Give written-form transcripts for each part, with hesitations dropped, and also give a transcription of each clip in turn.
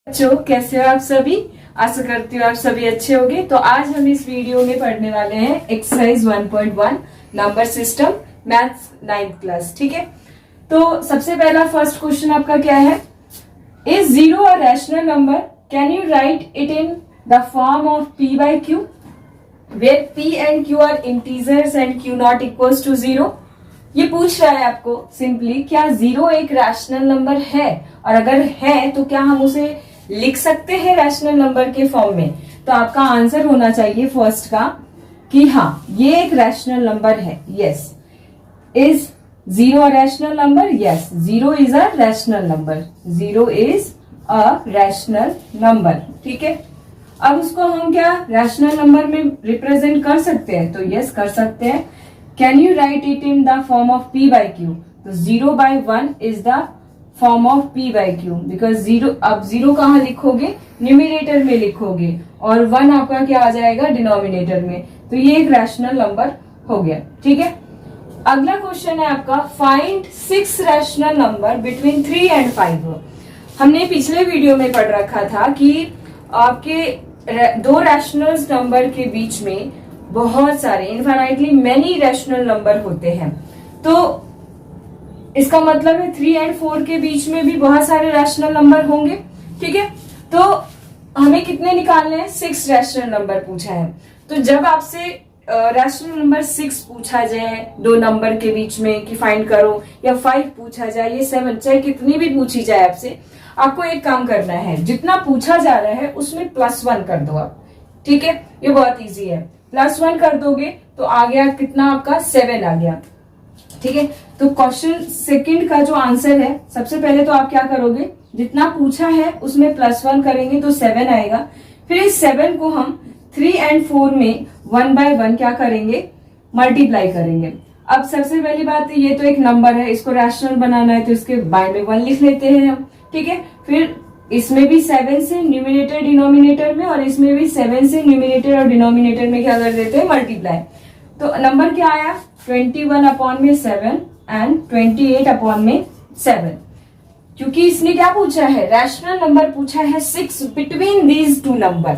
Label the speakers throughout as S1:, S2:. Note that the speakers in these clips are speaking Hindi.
S1: बच्चों कैसे हो आप सभी। आशा करती हूँ आप सभी अच्छे होंगे। तो आज हम इस वीडियो में पढ़ने वाले हैं exercise 1.1 number system maths 9th class. ठीक है, तो सबसे पहला फर्स्ट क्वेश्चन आपका क्या है, is zero a rational number, can you right it in the form of p by q where p and q are integers and q not equals to 0। ये पूछ रहा है आपको सिंपली, क्या जीरो एक रैशनल नंबर है, और अगर है तो क्या हम उसे लिख सकते हैं रैशनल नंबर के फॉर्म में। तो आपका आंसर होना चाहिए फर्स्ट का कि हाँ ये एक रैशनल नंबर है। Yes, is zero a rational number, yes zero is a rational number, zero is a rational number. ठीक है, अब उसको हम क्या रैशनल नंबर में रिप्रेजेंट कर सकते हैं, तो यस कर सकते हैं। Can you right it in the form of p by q, तो 0/1 is the form of p by q, because zero, अब जीरो कहाँ लिखोगे, न्यूमिनेटर में लिखोगे, और 1 आपका क्या आ जाएगा डिनोमिनेटर में, तो ये एक रैशनल नंबर हो गया। ठीक है, अगला क्वेश्चन है आपका, find 6 rational number between 3 and 5। हमने पिछले वीडियो में पढ़ रखा था कि आपके दो रैशनल नंबर के बीच में बहुत सारे इनफाइनाइटली मेनी रैशनल नंबर होते हैं। तो इसका मतलब है 3 and 4 के बीच में भी बहुत सारे रैशनल नंबर होंगे। ठीक है, तो हमें कितने निकालने हैं, 6 रैशनल नंबर पूछा है। तो जब आपसे रैशनल नंबर 6 पूछा जाए दो नंबर के बीच में कि फाइंड करो, या 5 पूछा जाए, ये 7, चाहे कितनी भी पूछी जाए आपसे, आपको एक काम करना है, जितना पूछा जा रहा है उसमें +1 कर दो आप। ठीक है, ये बहुत इजी है, +1 कर दोगे तो आ गया कितना आपका 7 आ गया। ठीक है, तो क्वेश्चन सेकंड का जो आंसर है, सबसे पहले तो आप क्या करोगे, जितना पूछा है उसमें +1 करेंगे तो 7 आएगा। फिर इस 7 को हम 3 and 4 में 1 by 1 क्या करेंगे, मल्टीप्लाई करेंगे। अब सबसे पहली बात, ये तो एक नंबर है, इसको रैशनल बनाना है तो इसके बाय में 1 लिख लेते हैं हम। ठीक है, फिर इसमें भी 7 से न्यूमिनेटर डिनोमिनेटर में, और इसमें भी 7 से न्यूमिनेटर और डिनोमिनेटर में क्या कर देते हैं, मल्टीप्लाई। तो नंबर क्या आया, 21/7 एंड 28/7। क्योंकि इसने क्या पूछा है, रैशनल नंबर पूछा है 6 बिटवीन दीज टू नंबर,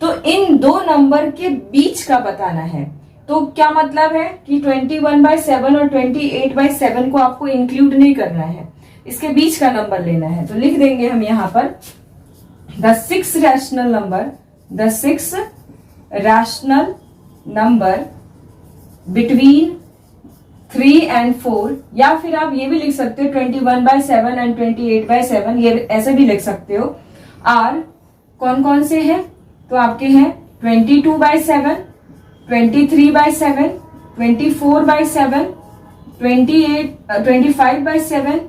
S1: तो इन दो नंबर के बीच का बताना है। तो क्या मतलब है कि 21/7 और 28/7 को आपको इंक्लूड नहीं करना है, इसके बीच का नंबर लेना है। तो लिख देंगे हम यहां पर the 6 rational number, the 6 rational number between 3 and 4, या फिर आप ये भी लिख सकते हो 21/7 एंड 28/7, ये ऐसे भी लिख सकते हो। आर कौन कौन से हैं, तो आपके हैं 22/7, 23/7, 24/7, 25/7,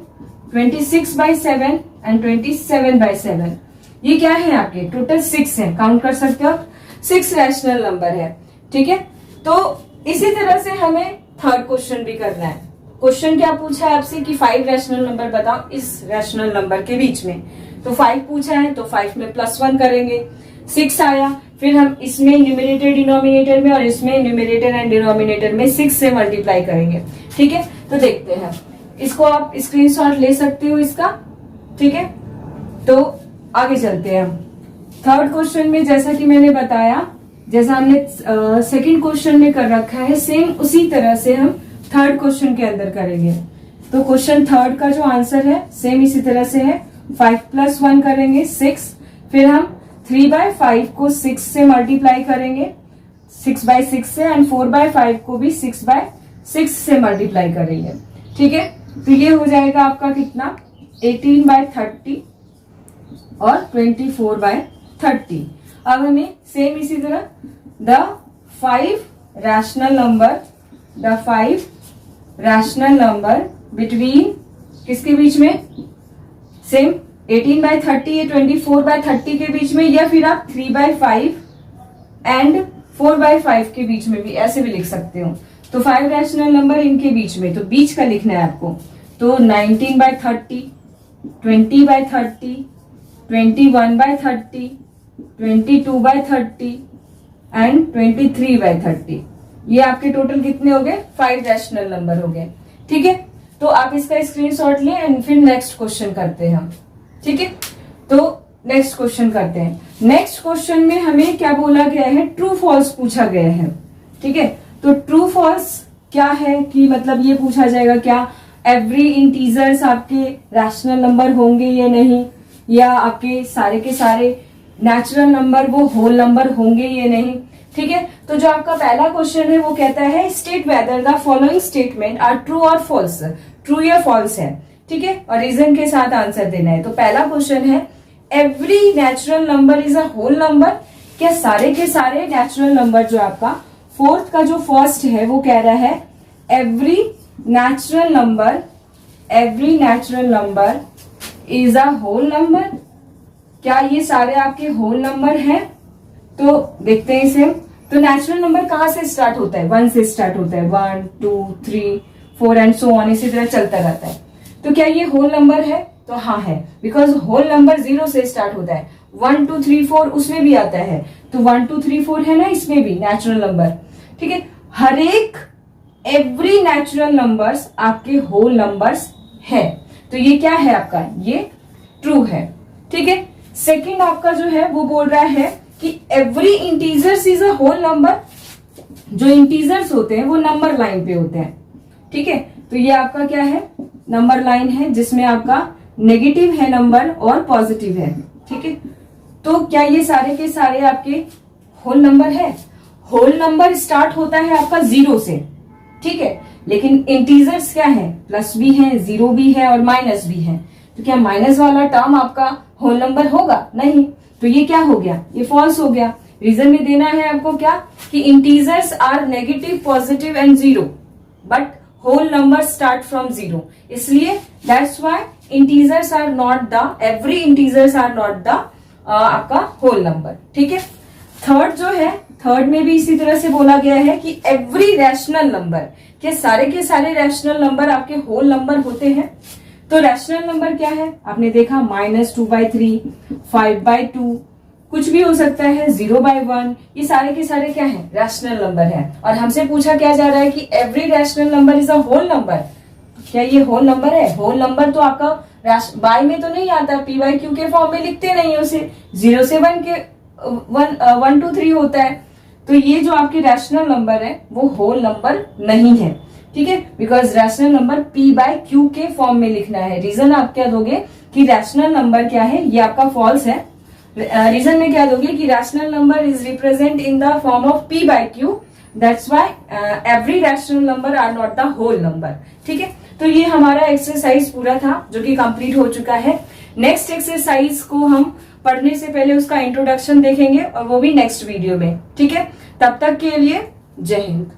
S1: 26/7 एंड 27/7। ये क्या है आपके, टोटल 6 है, काउंट कर सकते हो, 6 रैशनल नंबर है। ठीक है, तो इसी तरह से हमें थर्ड क्वेश्चन भी करना है। क्वेश्चन क्या पूछा है आपसे कि 5 रैशनल नंबर बताओ इस रैशनल नंबर के बीच में, तो 5 पूछा है तो 5 में +1 करेंगे, 6 आया, फिर हम इसमें न्यूमिनेटर डिनोमिनेटर में और इसमें न्यूमिनेटर एंड डिनोमिनेटर में 6 से मल्टीप्लाई करेंगे। ठीक है, तो देखते हैं, इसको आप स्क्रीनशॉट ले सकते हो इसका। ठीक है, तो आगे चलते हैं। थर्ड क्वेश्चन में जैसा कि मैंने बताया, जैसा हमने सेकंड क्वेश्चन में कर रखा है, सेम उसी तरह से हम थर्ड क्वेश्चन के अंदर करेंगे। तो क्वेश्चन थर्ड का जो आंसर है सेम इसी तरह से है, 5 + 1 करेंगे 6, फिर हम 3/5 को 6 से मल्टीप्लाई करेंगे, 6/6 से, एंड 4/5 को भी 6/6 से मल्टीप्लाई करेंगे। ठीक है, तो ये हो जाएगा आपका कितना, 18/30 और 24/30। अब हमें सेम इसी तरह द 5 रैशनल नंबर बिटवीन किसके बीच में, सेम 18/30 या 24/30 के बीच में, या फिर आप 3/5 एंड 4/5 के बीच में भी ऐसे भी लिख सकते हो। तो 5 रैशनल नंबर इनके बीच में, तो बीच का लिखना है आपको। तो 19/30, 20/30, 21/30, 22/30 एंड 23/30। ये आपके टोटल कितने हो गए, 5 रैशनल नंबर हो गए। ठीक है, तो आप इसका स्क्रीनशॉट लें एंड फिर नेक्स्ट क्वेश्चन करते हैं हम। ठीक है, तो नेक्स्ट क्वेश्चन करते हैं। नेक्स्ट क्वेश्चन में हमें क्या बोला गया है, ट्रू फॉल्स पूछा गया है। ठीक है, तो ट्रू फॉल्स क्या है कि मतलब ये पूछा जाएगा क्या एवरी इंटीजर्स आपके रैशनल नंबर होंगे या नहीं, या आपके सारे के सारे नेचुरल नंबर वो होल नंबर होंगे या नहीं। ठीक है, तो जो आपका पहला क्वेश्चन है वो कहता है state whether the following statement are true और फॉल्स, ट्रू या फॉल्स है। ठीक है, और रीजन के साथ आंसर देना है। तो पहला क्वेश्चन है every natural number is a whole number, क्या सारे के सारे नेचुरल नंबर जो आपका फोर्थ का जो फर्स्ट है वो कह रहा है every natural number is a whole number, क्या ये सारे आपके होल नंबर हैं। तो देखते हैं इसे। तो नेचुरल नंबर कहां से स्टार्ट होता है, 1 से स्टार्ट होता है, 1 2 3 4 एंड सो ऑन, इसी तरह चलता रहता है। तो क्या ये होल नंबर है, तो हाँ है, बिकॉज होल नंबर 0 से स्टार्ट होता है। 1 2 3 4 उसमें भी आता है, तो 1 2 3 4 है ना इसमें भी नेचुरल नंबर। ठीक है, हर एक एवरी नेचुरल नंबर्स आपके होल नंबर्स है, तो ये क्या है आपका, ये ट्रू है। ठीक है, सेकंड आपका जो है वो बोल रहा है कि every integers is a whole number, जो इंटीजर्स होते हैं वो नंबर लाइन पे होते हैं। ठीक है, तो ये आपका क्या है, नंबर लाइन है जिसमें आपका नेगेटिव है नंबर और पॉजिटिव है। ठीक है, तो क्या ये सारे के सारे आपके होल नंबर है। होल नंबर स्टार्ट होता है आपका 0 से। ठीक है, लेकिन इंटीजर्स क्या है, प्लस भी है, 0 भी है और माइनस भी है। तो क्या माइनस वाला टर्म आपका होल नंबर होगा, नहीं, तो ये क्या हो गया, ये फॉल्स हो गया। रीजन में देना है आपको क्या कि integers are negative positive and 0 but whole number start from 0, इसलिए that's why integers are not the every integers are not the आपका होल नंबर। ठीक है, थर्ड जो है, थर्ड में भी इसी तरह से बोला गया है कि एवरी रैशनल नंबर, क्या सारे के सारे रैशनल नंबर आपके होल नंबर होते हैं। तो रैशनल नंबर क्या है, आपने देखा -2/3, 5/2, कुछ भी हो सकता है, 0/1, ये सारे के सारे क्या है, रैशनल नंबर है। और हमसे पूछा क्या जा रहा है कि every rational number is a whole number, क्या ये होल नंबर है। होल नंबर तो आपका बाय में तो नहीं आता, p/q के फॉर्म में लिखते नहीं है उसे, 0 से 1 के 1 2 3 होता है। तो ये जो आपके रैशनल नंबर है वो होल नंबर नहीं है। ठीक है, बिकॉज रैशनल नंबर p/q के फॉर्म में लिखना है। रीजन आप क्या दोगे कि रैशनल नंबर क्या है, ये आपका फॉल्स है। रीजन में क्या दोगे कि rational number is represent in the form of p/q, that's why every rational number are not the whole number. ठीक है, तो ये हमारा एक्सरसाइज पूरा था जो कि कंप्लीट हो चुका है। नेक्स्ट एक्सरसाइज को हम पढ़ने से पहले उसका इंट्रोडक्शन देखेंगे और वो भी नेक्स्ट वीडियो में। ठीक है, तब तक के लिए जय हिंद।